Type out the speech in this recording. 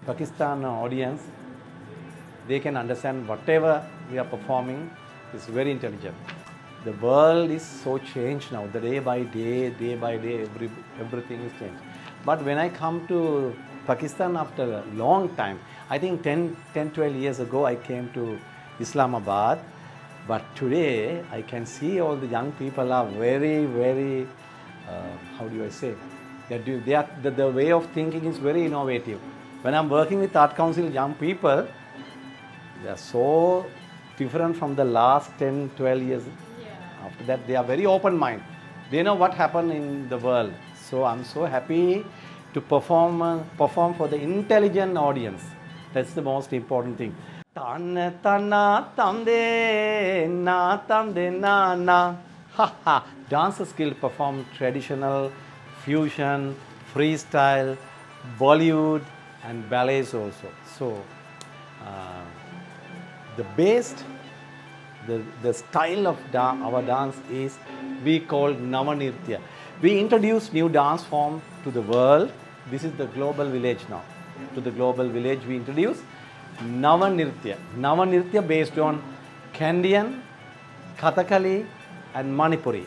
Pakistan audience, they can understand whatever we are performing is very intelligent. The world is so changed now. The day by day, everything is changed. But when I come to Pakistan after a long time, I think 12 years ago I came to Islamabad. But today I can see all the young people are very, how do I say? The way of thinking is very innovative. When I'm working with Art Council young people, they are so different from the last 10, 12 years. Yeah. After that, they are very open-minded. They know what happened in the world. So I'm so happy to perform for the intelligent audience. That's the most important thing. Tanna tanna tamde na tamde na na. Ha ha. Dance skill perform traditional, fusion, freestyle, Bollywood, and ballets also. So the best, the style of our dance is we call Navanirtya. We introduce new dance form to the world. This is the global village now. To the global village we introduce Navanirtya. Navanirtya based on Kenyan, Kathakali and Manipuri.